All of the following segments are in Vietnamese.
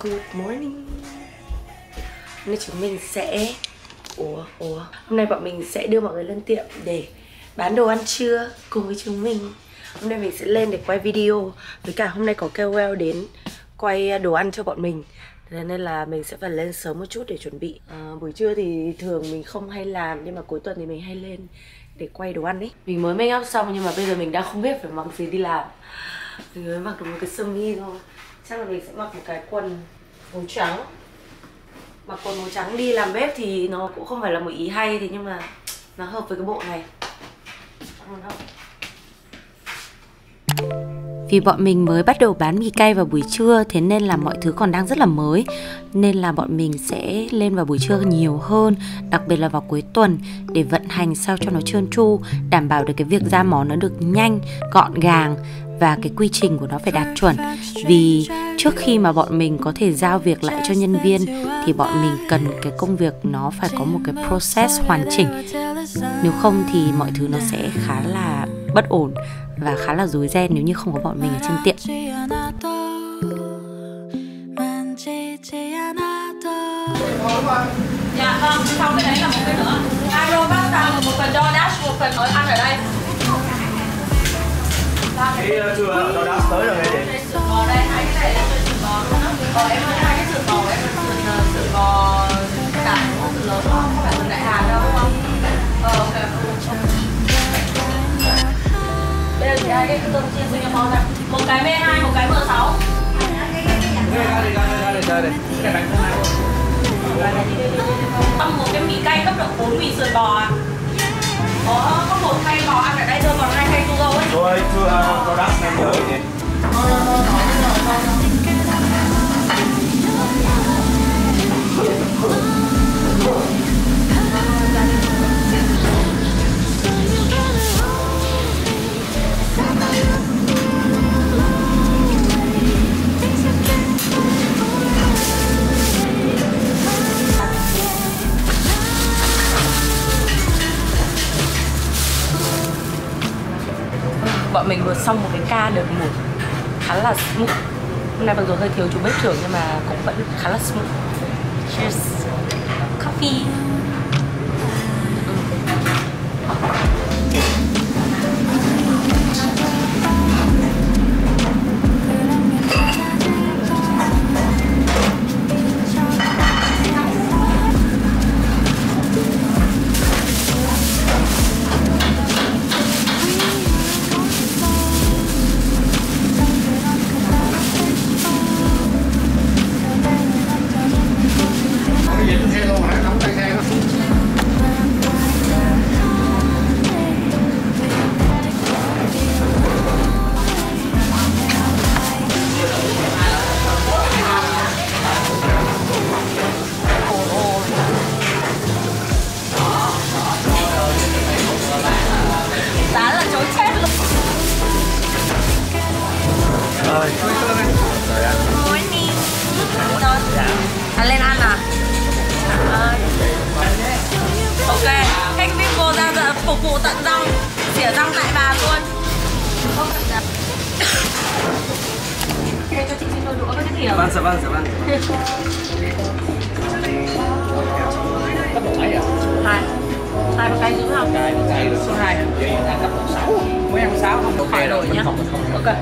Good morning. Hôm nay chúng mình sẽ hôm nay bọn mình sẽ đưa mọi người lên tiệm để bán đồ ăn trưa cùng với chúng mình. Hôm nay mình sẽ lên để quay video. Với cả hôm nay có KOL đến quay đồ ăn cho bọn mình, thế nên là mình sẽ phải lên sớm một chút để chuẩn bị. Buổi trưa thì thường mình không hay làm, nhưng mà cuối tuần thì mình hay lên để quay đồ ăn ấy. Mình mới make up xong nhưng mà bây giờ mình đang không biết phải mặc gì đi làm. Mình mới mặc được một cái sơ mi thôi. Chắc là mình sẽ mặc một cái quần màu trắng. Mặc quần màu trắng đi làm bếp thì nó cũng không phải là một ý hay, thế nhưng mà nó hợp với cái bộ này. Vì bọn mình mới bắt đầu bán mì cay vào buổi trưa, thế nên là mọi thứ còn đang rất là mới, nên là bọn mình sẽ lên vào buổi trưa nhiều hơn, đặc biệt là vào cuối tuần, để vận hành sao cho nó trơn tru, đảm bảo được cái việc ra món nó được nhanh, gọn gàng và cái quy trình của nó phải đạt chuẩn. Vì trước khi mà bọn mình có thể giao việc lại cho nhân viên thì bọn mình cần cái công việc nó phải có một cái process hoàn chỉnh. Nếu không thì mọi thứ nó sẽ khá là bất ổn và khá là rối ren nếu như không có bọn mình ở trên tiệm. Dạ vâng, xong cái đấy là một cái nữa. Aro pasta một phần DoorDash, một phần ở ăn ở đây. Chưa DoorDash tới rồi nghe chị. Sườn bò đây, hai cái này là sườn bò. Em ơi, hai cái sườn bò, em là sườn bò cả sườn lớn không phải sườn Đại Hàn đâu đúng không? Ok. Bây giờ thì hai cái cơm chiên xương bò ra. Một cái B2, một cái M6. Một cái mì cay cấp độ 4 mì sườn bò ạ. Có một khay bò ăn ở đây thôi, còn hai khay to go ấy. Rồi, chưa DoorDash em nhớ chị. Bọn mình vừa xong một cái ca đợt 1 khá là smooth. Hôm nay mặc dù hơi thiếu chú bếp trưởng nhưng mà cũng vẫn khá là smooth. Cheers. Coffee. Lên ăn à? Ok, khách VIP cô ra phục vụ tận răng, xỉa răng tại bàn luôn. Cho chị xin đôi đũa với cái thìa. Vâng, dạ vâng. Cấp độ mấy ạ? 2 một cây đúng không? Cái số 2 cấp độ 6. Mới ăn 6 không Khỏi đổi nhá. Ok.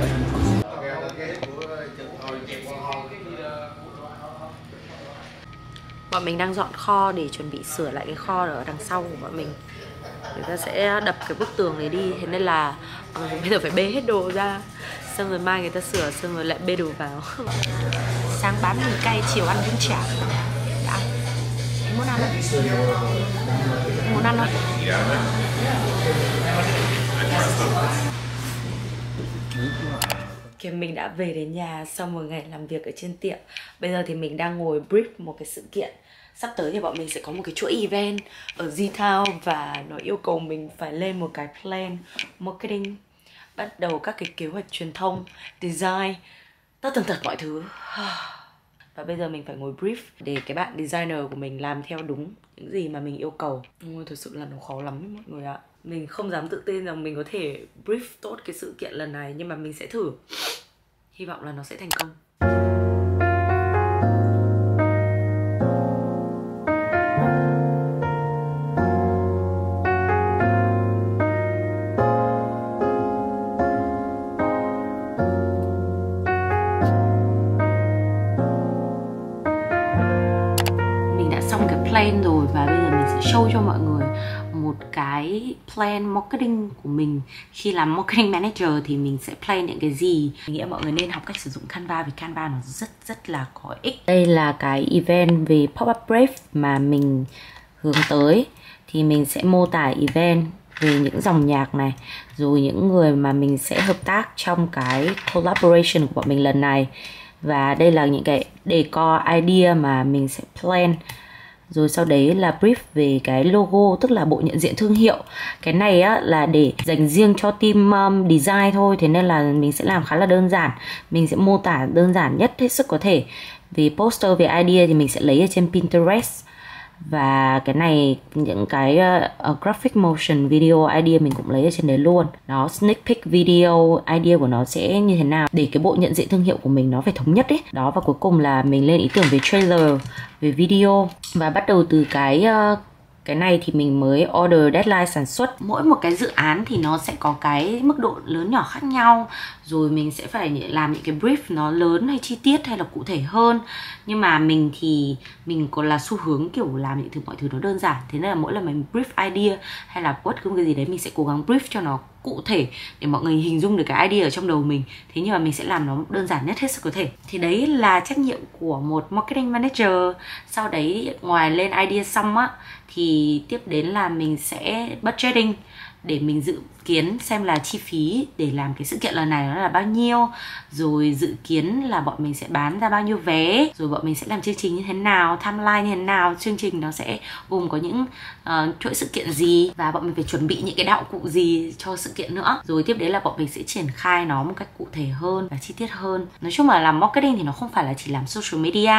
Bọn mình đang dọn kho để chuẩn bị sửa lại cái kho ở đằng sau của bọn mình. Người ta sẽ đập cái bức tường này đi, thế nên là bây giờ phải bê hết đồ ra. Xong rồi mai người ta sửa, xong rồi lại bê đồ vào. Sáng bán mì cay, chiều ăn bún chả. Đã. Em muốn ăn không? Em muốn ăn không? Thì mình đã về đến nhà sau một ngày làm việc ở trên tiệm. Bây giờ thì mình đang ngồi brief một cái sự kiện. Sắp tới thì bọn mình sẽ có một cái chuỗi event ở Z-Town và nó yêu cầu mình phải lên một cái plan marketing, bắt đầu các cái kế hoạch truyền thông, design, tất tần tật mọi thứ. Và bây giờ mình phải ngồi brief để cái bạn designer của mình làm theo đúng những gì mà mình yêu cầu. Ôi, thực sự là nó khó lắm mọi người ạ. Mình không dám tự tin rằng mình có thể brief tốt cái sự kiện lần này, nhưng mà mình sẽ thử. Hy vọng là nó sẽ thành công. plan rồi, và bây giờ mình sẽ show cho mọi người một cái plan marketing của mình. Khi làm marketing manager thì mình sẽ plan những cái gì. Mình nghĩ mọi người nên học cách sử dụng Canva, vì Canva nó rất là có ích. Đây là cái event về pop-up brave mà mình hướng tới. Thì mình sẽ mô tả event về những dòng nhạc này, rồi những người mà mình sẽ hợp tác trong cái collaboration của bọn mình lần này. Và đây là những cái decor idea mà mình sẽ plan. Rồi sau đấy là brief về cái logo, tức là bộ nhận diện thương hiệu. Cái này á là để dành riêng cho team design thôi, thế nên là mình sẽ làm khá là đơn giản. Mình sẽ mô tả đơn giản nhất hết sức có thể. Về poster, về idea thì mình sẽ lấy ở trên Pinterest. Và cái này những cái graphic motion video idea mình cũng lấy ở trên đấy luôn. Đó, sneak peek video idea của nó sẽ như thế nào để cái bộ nhận diện thương hiệu của mình nó phải thống nhất ấy. Đó, và cuối cùng là mình lên ý tưởng về trailer, về video. Và bắt đầu từ cái này thì mình mới order deadline sản xuất. Mỗi một cái dự án thì nó sẽ có cái mức độ lớn nhỏ khác nhau. Rồi mình sẽ phải làm những cái brief nó lớn hay chi tiết hay là cụ thể hơn. Nhưng mà mình thì mình còn là xu hướng kiểu làm những mọi thứ nó đơn giản. Thế nên là mỗi lần mình brief idea hay là bất cứ cái gì đấy mình sẽ cố gắng brief cho nó cụ thể để mọi người hình dung được cái idea ở trong đầu mình. Thế nhưng mà mình sẽ làm nó đơn giản nhất hết sức có thể. Thì đấy là trách nhiệm của một marketing manager. Sau đấy ngoài lên idea xong á thì tiếp đến là mình sẽ budgeting để mình dự kiến xem là chi phí để làm cái sự kiện lần này nó là bao nhiêu, rồi dự kiến là bọn mình sẽ bán ra bao nhiêu vé, rồi bọn mình sẽ làm chương trình như thế nào, timeline như thế nào, chương trình nó sẽ gồm có những chuỗi sự kiện gì, và bọn mình phải chuẩn bị những cái đạo cụ gì cho sự kiện nữa. Rồi tiếp đến là bọn mình sẽ triển khai nó một cách cụ thể hơn và chi tiết hơn. Nói chung là làm marketing thì nó không phải là chỉ làm social media,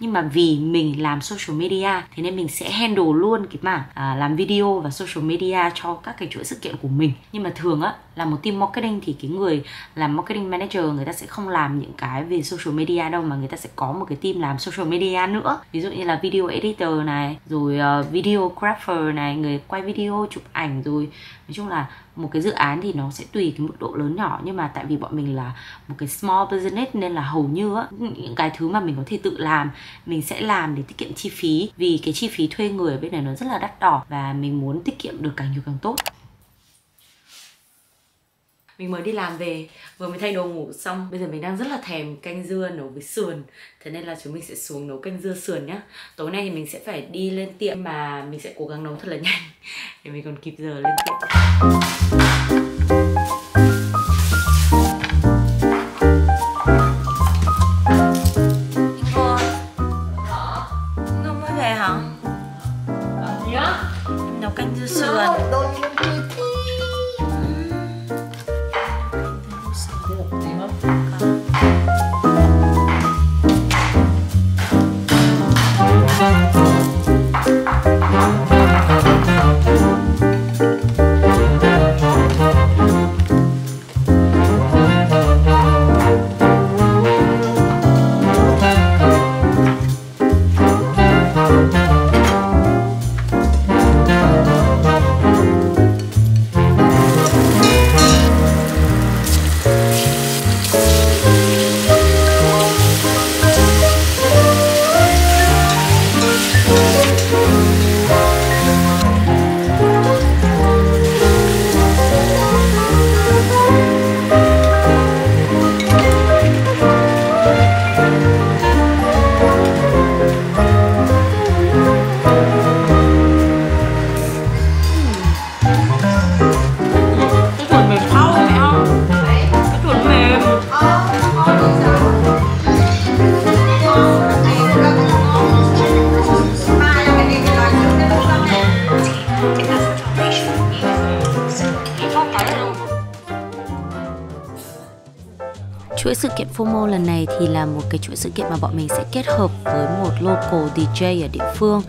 nhưng mà vì mình làm social media thế nên mình sẽ handle luôn cái mảng làm video và social media cho các cái chuỗi sự kiện của mình. Nhưng mà thường á là một team marketing thì cái người làm marketing manager người ta sẽ không làm những cái về social media đâu, mà người ta sẽ có một cái team làm social media nữa. Ví dụ như là video editor này, rồi videographer này, người quay video, chụp ảnh, rồi nói chung là một cái dự án thì nó sẽ tùy cái mức độ lớn nhỏ. Nhưng mà tại vì bọn mình là một cái small business nên là hầu như á, những cái thứ mà mình có thể tự làm mình sẽ làm để tiết kiệm chi phí. Vì cái chi phí thuê người ở bên này nó rất là đắt đỏ và mình muốn tiết kiệm được càng nhiều càng tốt. Mình mới đi làm về, vừa mới thay đồ ngủ xong. Bây giờ mình đang rất là thèm canh dưa nấu với sườn. Thế nên là chúng mình sẽ xuống nấu canh dưa sườn nhá. Tối nay thì mình sẽ phải đi lên tiệm, mà mình sẽ cố gắng nấu thật là nhanh để mình còn kịp giờ lên tiệm. Không mới về hả? Gì á? Nấu canh dưa sườn. Chuỗi sự kiện FOMO lần này thì là một cái chuỗi sự kiện mà bọn mình sẽ kết hợp với một local DJ ở địa phương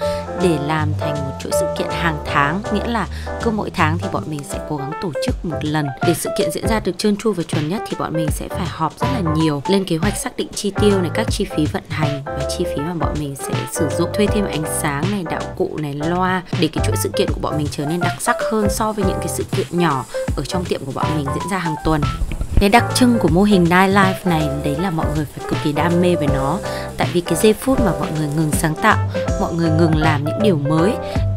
để làm thành một chuỗi sự kiện hàng tháng. Nghĩa là cứ mỗi tháng thì bọn mình sẽ cố gắng tổ chức một lần. Để sự kiện diễn ra được trơn tru và chuẩn nhất thì bọn mình sẽ phải họp rất là nhiều, lên kế hoạch xác định chi tiêu này, các chi phí vận hành và chi phí mà bọn mình sẽ sử dụng, thuê thêm ánh sáng này, đạo cụ này, loa, để cái chuỗi sự kiện của bọn mình trở nên đặc sắc hơn so với những cái sự kiện nhỏ ở trong tiệm của bọn mình diễn ra hàng tuần. Cái đặc trưng của mô hình nightlife này đấy là mọi người phải cực kỳ đam mê với nó. Tại vì cái giây phút mà mọi người ngừng sáng tạo, mọi người ngừng làm những điều mới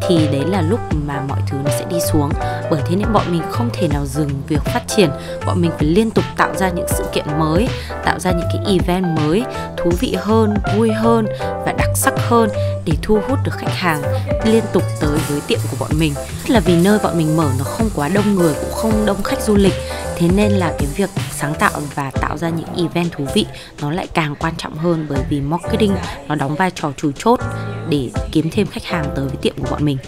thì đấy là lúc mà mọi thứ nó sẽ đi xuống. Bởi thế nên bọn mình không thể nào dừng việc phát triển. Bọn mình phải liên tục tạo ra những sự kiện mới, tạo ra những cái event mới, thú vị hơn, vui hơn và đặc sắc hơn để thu hút được khách hàng liên tục tới với tiệm của bọn mình. Là vì nơi bọn mình mở nó không quá đông người, cũng không đông khách du lịch. Thế nên là cái việc sáng tạo và tạo ra những event thú vị nó lại càng quan trọng hơn, bởi vì marketing nó đóng vai trò chủ chốt để kiếm thêm khách hàng tới với tiệm của bọn mình.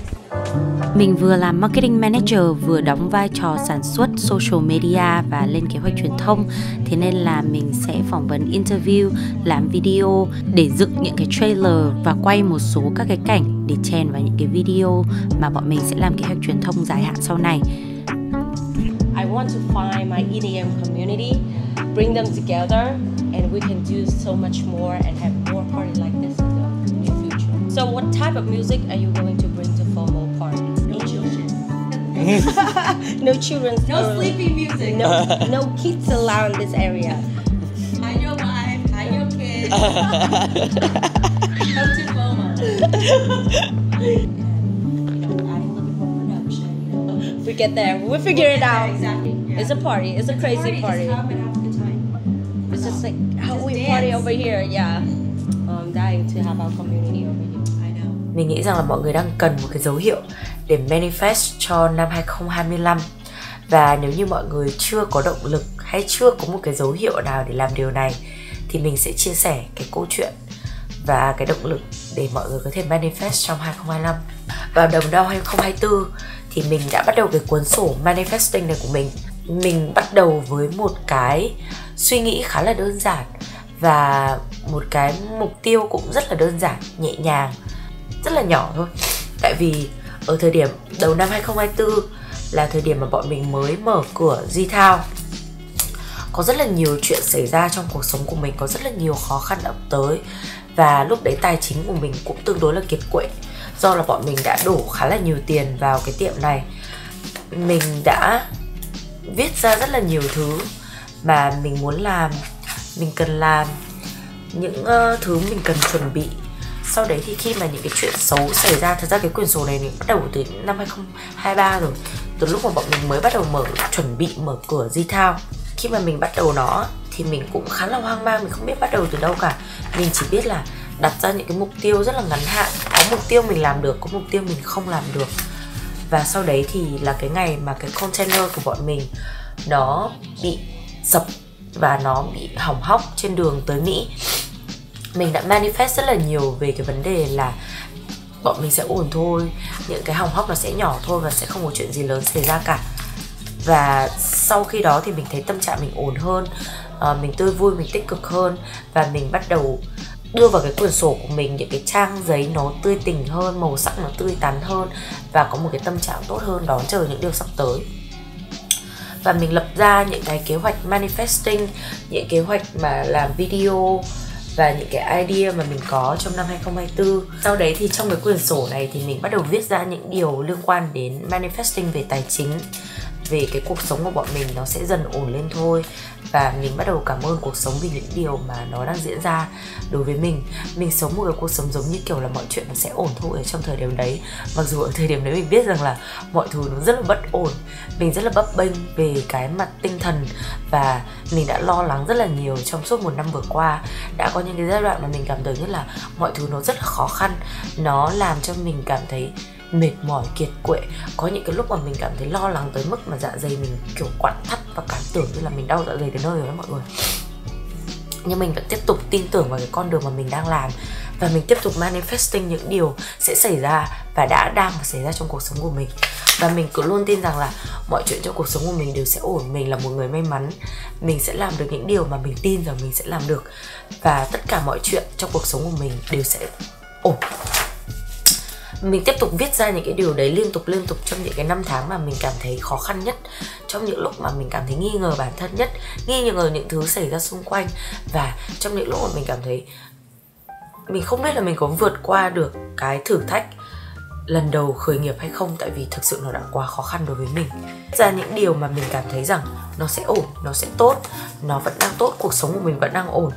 Mình vừa làm marketing manager, vừa đóng vai trò sản xuất social media và lên kế hoạch truyền thông. Thế nên là mình sẽ phỏng vấn, interview, làm video để dựng những cái trailer và quay một số các cái cảnh để chèn vào những cái video mà bọn mình sẽ làm kế hoạch truyền thông dài hạn sau này. I want to find my EDM community, bring them together, and we can do so much more and have more party like this in the near future. So what type of music are you going to bring to FOMO party? No children. No children. No sleepy music. No kids allowed in this area. Hide your wife, hide your kids. Come to FOMO. We get there. We'll figure it out. Exactly. Yeah. It's a party. It's a crazy party. Just come and have a good time. It's just like how Just we dance. party over here. Yeah. I'm dying to have our community over here. I know. Mình nghĩ rằng là mọi người đang cần một cái dấu hiệu để manifest cho năm 2025. Và nếu như mọi người chưa có động lực hay chưa có một cái dấu hiệu nào để làm điều này thì mình sẽ chia sẻ cái câu chuyện và cái động lực để mọi người có thể manifest trong 2025. Vào đầu năm 2024 thì mình đã bắt đầu cái cuốn sổ manifesting này của mình. Mình bắt đầu với một cái suy nghĩ khá là đơn giản và một cái mục tiêu cũng rất là đơn giản, nhẹ nhàng, rất là nhỏ thôi. Tại vì ở thời điểm đầu năm 2024 là thời điểm mà bọn mình mới mở cửa G-Town. Có rất là nhiều chuyện xảy ra trong cuộc sống của mình, có rất là nhiều khó khăn ập tới. Và lúc đấy tài chính của mình cũng tương đối là kiệt quệ, do là bọn mình đã đổ khá là nhiều tiền vào cái tiệm này. Mình đã viết ra rất là nhiều thứ mà mình muốn làm, mình cần làm, những thứ mình cần chuẩn bị. Sau đấy thì khi mà những cái chuyện xấu xảy ra, thật ra cái quyển sổ này mình bắt đầu từ năm 2023 rồi, từ lúc mà bọn mình mới bắt đầu chuẩn bị mở cửa G-Town. Khi mà mình bắt đầu nó thì mình cũng khá là hoang mang, mình không biết bắt đầu từ đâu cả. Mình chỉ biết là đặt ra những cái mục tiêu rất là ngắn hạn. Có mục tiêu mình làm được, có mục tiêu mình không làm được. Và sau đấy thì là cái ngày mà cái container của bọn mình nó bị sập và nó bị hỏng hóc trên đường tới Mỹ. Mình đã manifest rất là nhiều về cái vấn đề là bọn mình sẽ ổn thôi, những cái hỏng hóc nó sẽ nhỏ thôi và sẽ không có chuyện gì lớn xảy ra cả. Và sau khi đó thì mình thấy tâm trạng mình ổn hơn, mình tươi vui, mình tích cực hơn. Và mình bắt đầu đưa vào cái quyển sổ của mình những cái trang giấy nó tươi tỉnh hơn, màu sắc nó tươi tắn hơn và có một cái tâm trạng tốt hơn đón chờ những điều sắp tới. Và mình lập ra những cái kế hoạch manifesting, những kế hoạch mà làm video và những cái idea mà mình có trong năm 2024. Sau đấy thì trong cái quyển sổ này thì mình bắt đầu viết ra những điều liên quan đến manifesting về tài chính, về cái cuộc sống của bọn mình nó sẽ dần ổn lên thôi. Và mình bắt đầu cảm ơn cuộc sống vì những điều mà nó đang diễn ra đối với mình. Mình sống một cái cuộc sống giống như kiểu là mọi chuyện nó sẽ ổn thôi ở trong thời điểm đấy. Mặc dù ở thời điểm đấy mình biết rằng là mọi thứ nó rất là bất ổn, mình rất là bấp bênh về cái mặt tinh thần. Và mình đã lo lắng rất là nhiều trong suốt một năm vừa qua. Đã có những cái giai đoạn mà mình cảm thấy như là mọi thứ nó rất là khó khăn, nó làm cho mình cảm thấy mệt mỏi, kiệt quệ. Có những cái lúc mà mình cảm thấy lo lắng tới mức mà dạ dày mình kiểu quặn thắt và cảm tưởng như là mình đau dạ dày đến nơi rồi đó mọi người. Nhưng mình vẫn tiếp tục tin tưởng vào cái con đường mà mình đang làm. Và mình tiếp tục manifesting những điều sẽ xảy ra và đang xảy ra trong cuộc sống của mình. Và mình cứ luôn tin rằng là mọi chuyện trong cuộc sống của mình đều sẽ ổn. Mình là một người may mắn, mình sẽ làm được những điều mà mình tin rằng mình sẽ làm được. Và tất cả mọi chuyện trong cuộc sống của mình đều sẽ ổn. Mình tiếp tục viết ra những cái điều đấy liên tục trong những cái năm tháng mà mình cảm thấy khó khăn nhất, trong những lúc mà mình cảm thấy nghi ngờ bản thân nhất, nghi ngờ những thứ xảy ra xung quanh. Và trong những lúc mà mình cảm thấy mình không biết là mình có vượt qua được cái thử thách lần đầu khởi nghiệp hay không, tại vì thực sự nó đã quá khó khăn đối với mình. Ra những điều mà mình cảm thấy rằng nó sẽ ổn, nó sẽ tốt, nó vẫn đang tốt, cuộc sống của mình vẫn đang ổn.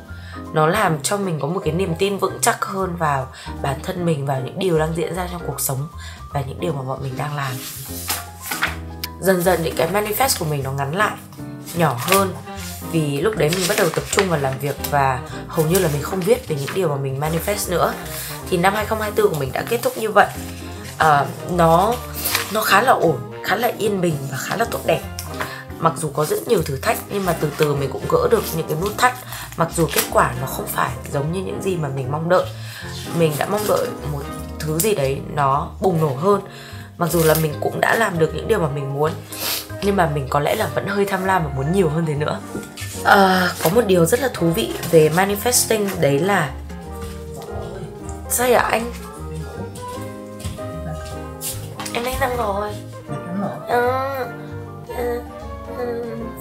Nó làm cho mình có một cái niềm tin vững chắc hơn vào bản thân mình, vào những điều đang diễn ra trong cuộc sống và những điều mà bọn mình đang làm. Dần dần những cái manifest của mình nó ngắn lại, nhỏ hơn, vì lúc đấy mình bắt đầu tập trung vào làm việc và hầu như là mình không viết về những điều mà mình manifest nữa. Thì năm 2024 của mình đã kết thúc như vậy. Nó khá là ổn, khá là yên bình và khá là tốt đẹp. Mặc dù có rất nhiều thử thách nhưng mà từ từ mình cũng gỡ được những cái nút thắt. Mặc dù kết quả nó không phải giống như những gì mà mình mong đợi. Mình đã mong đợi một thứ gì đấy nó bùng nổ hơn. Mặc dù là mình cũng đã làm được những điều mà mình muốn, nhưng mà mình có lẽ là vẫn hơi tham lam và muốn nhiều hơn thế nữa. Có một điều rất là thú vị về manifesting, đấy là... Sao vậy anh? Em đánh răng rồi.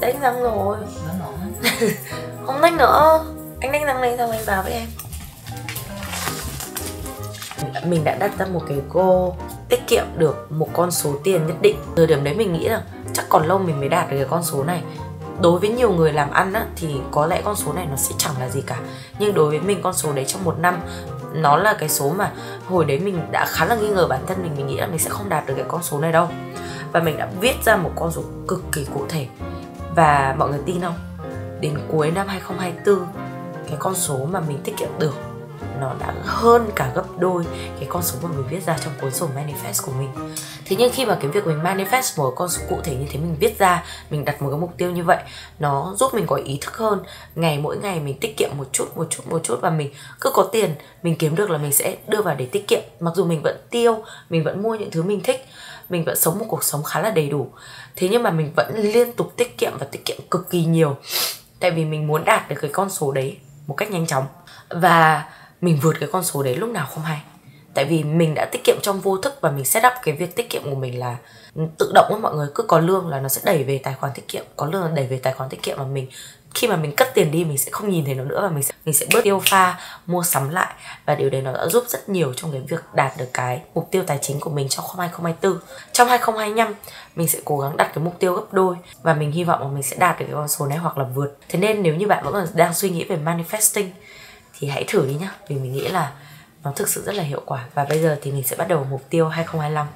Đánh răng rồi. Không đánh nữa. Anh đánh răng này xong anh vào với em. Mình đã đặt ra một cái goal tiết kiệm được một con số tiền nhất định. Thời điểm đấy mình nghĩ rằng chắc còn lâu mình mới đạt được cái con số này. Đối với nhiều người làm ăn á, thì có lẽ con số này nó sẽ chẳng là gì cả. Nhưng đối với mình, con số đấy trong một năm nó là cái số mà hồi đấy mình đã khá là nghi ngờ bản thân mình. Mình nghĩ là mình sẽ không đạt được cái con số này đâu. Và mình đã viết ra một con số cực kỳ cụ thể. Và mọi người tin không? Đến cuối năm 2024, cái con số mà mình tiết kiệm được nó đã hơn cả gấp đôi cái con số mà mình viết ra trong cuốn sổ manifest của mình. Thế nhưng khi mà cái việc mình manifest một con số cụ thể như thế, mình viết ra, mình đặt một cái mục tiêu như vậy, nó giúp mình có ý thức hơn. Mỗi ngày mình tiết kiệm một chút và mình cứ có tiền mình kiếm được là mình sẽ đưa vào để tiết kiệm. Mặc dù mình vẫn tiêu, mình vẫn mua những thứ mình thích, mình vẫn sống một cuộc sống khá là đầy đủ, thế nhưng mà mình vẫn liên tục tiết kiệm và tiết kiệm cực kỳ nhiều. Tại vì mình muốn đạt được cái con số đấy một cách nhanh chóng. Và mình vượt cái con số đấy lúc nào không hay. Tại vì mình đã tiết kiệm trong vô thức và mình set up cái việc tiết kiệm của mình là tự động á mọi người. Cứ có lương là nó sẽ đẩy về tài khoản tiết kiệm, có lương là đẩy về tài khoản tiết kiệm, mà mình khi mà mình cất tiền đi mình sẽ không nhìn thấy nó nữa, và mình sẽ bớt tiêu pha, mua sắm lại. Và điều đấy nó đã giúp rất nhiều trong cái việc đạt được cái mục tiêu tài chính của mình trong 2024. Trong 2025 mình sẽ cố gắng đặt cái mục tiêu gấp đôi, và mình hy vọng là mình sẽ đạt được cái con số này hoặc là vượt. Thế nên nếu như bạn vẫn còn đang suy nghĩ về manifesting thì hãy thử đi nhá, vì mình nghĩ là nó thực sự rất là hiệu quả. Và bây giờ thì mình sẽ bắt đầu mục tiêu 2025.